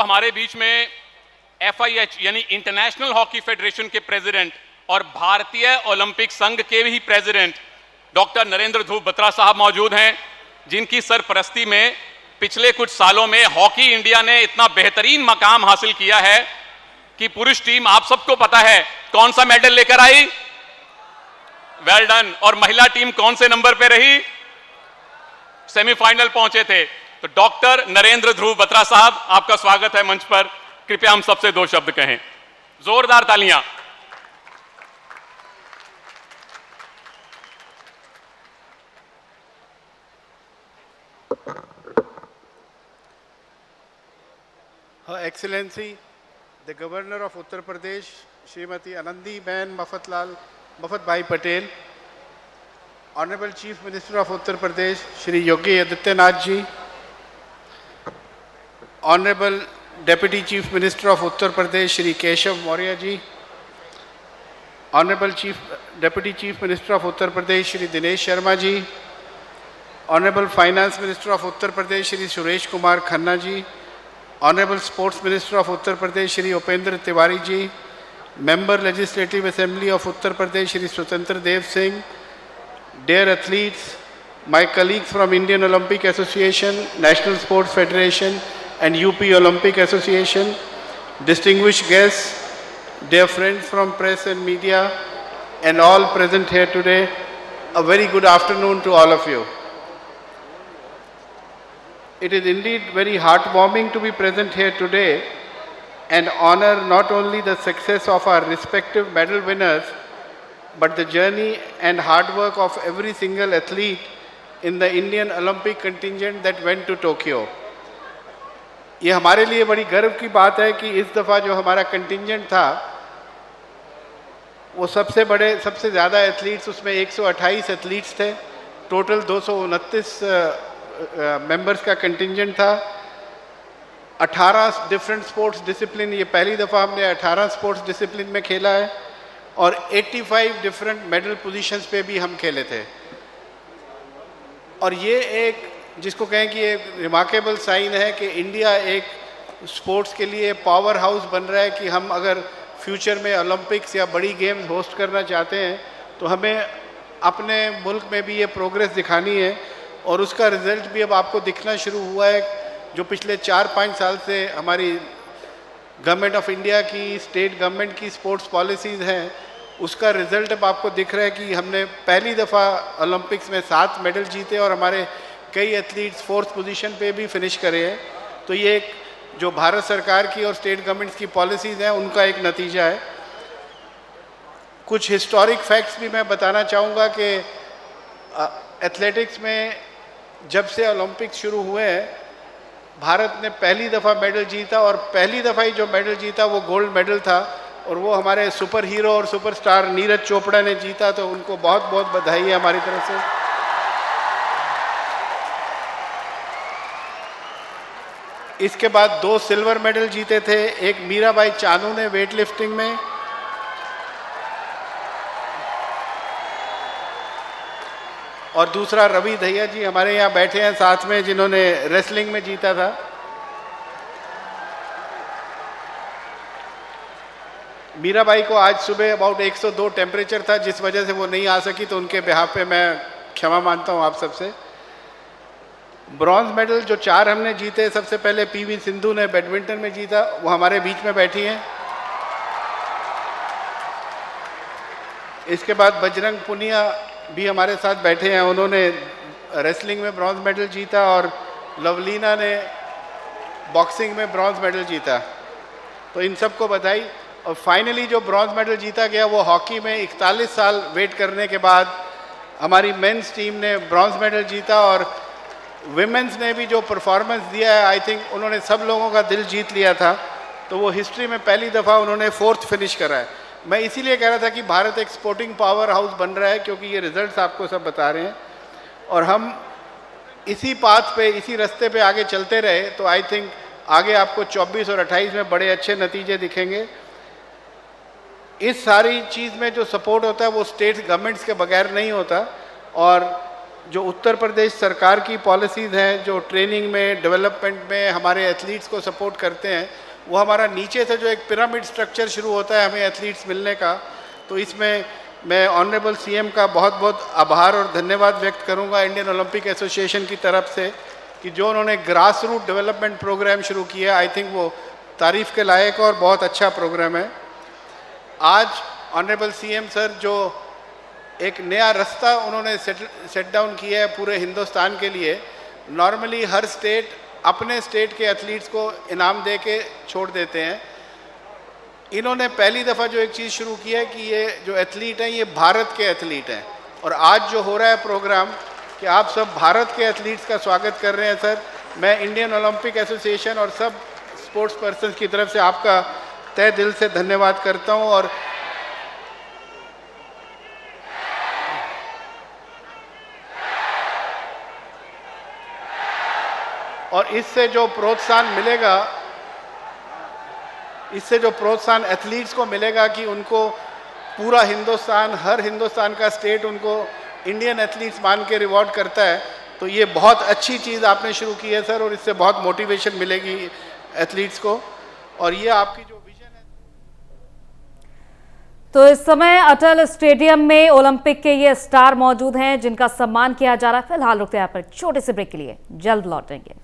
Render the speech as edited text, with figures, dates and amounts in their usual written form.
हमारे बीच में FIH यानी इंटरनेशनल हॉकी फेडरेशन के प्रेसिडेंट और भारतीय ओलंपिक संघ के भी प्रेसिडेंट डॉक्टर नरेंद्र ध्रुव बत्रा साहब मौजूद हैं, जिनकी सरपरस्ती में पिछले कुछ सालों में हॉकी इंडिया ने इतना बेहतरीन मकाम हासिल किया है कि पुरुष टीम आप सबको पता है कौन सा मेडल लेकर आई, वेल डन। और महिला टीम कौन से नंबर पे रही, सेमीफाइनल पहुंचे थे। तो डॉक्टर नरेंद्र ध्रुव बत्रा साहब, आपका स्वागत है मंच पर। कृपया हम सबसे 2 शब्द कहें, जोरदार तालियां। Her Excellency, the Governor of Uttar Pradesh, Srimati Anandi Ben Mafat Bhai Patel, Honorable Chief Minister of Uttar Pradesh, Shri Yogi Adityanath Ji, Honorable Deputy Chief Minister of Uttar Pradesh, Shri Keshav Maurya Ji, Honorable Deputy Chief Minister of Uttar Pradesh, Shri Dinesh Sharma Ji, Honorable Finance Minister of Uttar Pradesh, Shri Suresh Kumar Khanna Ji, Honorable Sports Minister of Uttar Pradesh, Shri Upendra Tiwari Ji, Member Legislative Assembly of Uttar Pradesh, Shri Swatantra Dev Singh, dear athletes, my colleagues from Indian Olympic Association, National Sports Federation and UP Olympic Association, distinguished guests, dear friends from press and media, and all present here today, a very good afternoon to all of you. It is indeed very heartwarming to be present here today and honor not only the success of our respective medal winners, but the journey and hard work of every single athlete in the Indian Olympic contingent that went to Tokyo. ये हमारे लिए बड़ी गर्व की बात है कि इस दफ़ा जो हमारा कंटिंजेंट था वो सबसे ज़्यादा एथलीट्स, उसमें 128 एथलीट्स थे, टोटल 229 मेंबर्स का कंटिंजेंट था। 18 डिफरेंट स्पोर्ट्स डिसिप्लिन, ये पहली दफ़ा हमने 18 स्पोर्ट्स डिसिप्लिन में खेला है और 85 डिफरेंट मेडल पोजीशंस पे भी हम खेले थे। और ये एक जिसको कहें कि ये रिमार्केबल साइन है कि इंडिया एक स्पोर्ट्स के लिए पावर हाउस बन रहा है कि हम अगर फ्यूचर में ओलंपिक्स या बड़ी गेम्स होस्ट करना चाहते हैं तो हमें अपने मुल्क में भी ये प्रोग्रेस दिखानी है। और उसका रिज़ल्ट भी अब आपको दिखना शुरू हुआ है। जो पिछले 4-5 साल से हमारी गवर्नमेंट ऑफ इंडिया की, स्टेट गवर्नमेंट की स्पोर्ट्स पॉलिसीज़ हैं, उसका रिज़ल्ट अब आपको दिख रहा है कि हमने पहली दफ़ा ओलंपिक्स में 7 मेडल जीते और हमारे कई एथलीट्स 4th पोजीशन पे भी फिनिश करे हैं। तो ये एक जो भारत सरकार की और स्टेट गवर्नमेंट्स की पॉलिसीज़ हैं उनका एक नतीजा है। कुछ हिस्टोरिक फैक्ट्स भी मैं बताना चाहूँगा कि एथलेटिक्स में जब से ओलंपिक्स शुरू हुए हैं, भारत ने पहली दफ़ा मेडल जीता और पहली दफ़ा ही जो मेडल जीता वो गोल्ड मेडल था और वो हमारे सुपर हीरो और सुपरस्टार नीरज चोपड़ा ने जीता। तो उनको बहुत बहुत बधाई है हमारी तरफ से। इसके बाद 2 सिल्वर मेडल जीते थे, एक मीराबाई चानू ने वेट लिफ्टिंग में और दूसरा रवि दहिया जी हमारे यहाँ बैठे हैं साथ में, जिन्होंने रेसलिंग में जीता था। मीराबाई को आज सुबह अबाउट 102 टेम्परेचर था, जिस वजह से वो नहीं आ सकी, तो उनके बिहाफ पे मैं क्षमा मांगता हूँ आप सबसे। ब्रॉन्ज मेडल जो 4 हमने जीते, सबसे पहले PV सिंधु ने बैडमिंटन में जीता, वो हमारे बीच में बैठी हैं। इसके बाद बजरंग पुनिया भी हमारे साथ बैठे हैं, उन्होंने रेसलिंग में ब्रॉन्ज मेडल जीता और लवलीना ने बॉक्सिंग में ब्रॉन्ज मेडल जीता। तो इन सबको बधाई। और फाइनली जो ब्रॉन्ज मेडल जीता गया वो हॉकी में 41 साल वेट करने के बाद हमारी मेंस टीम ने ब्रॉन्ज मेडल जीता और विमेंस ने भी जो परफॉर्मेंस दिया है, आई थिंक उन्होंने सब लोगों का दिल जीत लिया था। तो वो हिस्ट्री में पहली दफ़ा उन्होंने 4th फिनिश करा है। मैं इसीलिए कह रहा था कि भारत एक स्पोर्टिंग पावर हाउस बन रहा है, क्योंकि ये रिजल्ट्स आपको सब बता रहे हैं और हम इसी पाथ पे, इसी रास्ते पे आगे चलते रहे तो आई थिंक आगे आपको 24 और 28 में बड़े अच्छे नतीजे दिखेंगे। इस सारी चीज़ में जो सपोर्ट होता है वो स्टेट गवर्नमेंट्स के बगैर नहीं होता और जो उत्तर प्रदेश सरकार की पॉलिसीज़ हैं, जो ट्रेनिंग में, डेवलपमेंट में हमारे एथलीट्स को सपोर्ट करते हैं, वो हमारा नीचे से जो एक पिरामिड स्ट्रक्चर शुरू होता है हमें एथलीट्स मिलने का, तो इसमें मैं ऑनरेबल सीएम का बहुत बहुत आभार और धन्यवाद व्यक्त करूंगा इंडियन ओलंपिक एसोसिएशन की तरफ से कि जो उन्होंने ग्रास रूट डेवलपमेंट प्रोग्राम शुरू किया, आई थिंक वो तारीफ़ के लायक और बहुत अच्छा प्रोग्राम है। आज ऑनरेबल सीएम सर जो एक नया रास्ता उन्होंने सेट डाउन किया है पूरे हिंदुस्तान के लिए। नॉर्मली हर स्टेट अपने स्टेट के एथलीट्स को इनाम दे के छोड़ देते हैं, इन्होंने पहली दफ़ा जो एक चीज़ शुरू की है कि ये जो एथलीट हैं ये भारत के एथलीट हैं, और आज जो हो रहा है प्रोग्राम कि आप सब भारत के एथलीट्स का स्वागत कर रहे हैं सर, मैं इंडियन ओलंपिक एसोसिएशन और सब स्पोर्ट्स पर्सन की तरफ से आपका तहे दिल से धन्यवाद करता हूं। और इससे जो प्रोत्साहन मिलेगा, इससे जो प्रोत्साहन एथलीट्स को मिलेगा कि उनको पूरा हिंदुस्तान, हर हिंदुस्तान का स्टेट उनको इंडियन एथलीट्स मान के रिवॉर्ड करता है, तो ये बहुत अच्छी चीज़ आपने शुरू की है सर, और इससे बहुत मोटिवेशन मिलेगी एथलीट्स को। और ये आपकी जो विजन है। तो इस समय अटल स्टेडियम में ओलंपिक के ये स्टार मौजूद हैं जिनका सम्मान किया जा रहा है। फिलहाल रुकते हैं यहाँ पर छोटे से ब्रेक के लिए, जल्द लौटेंगे।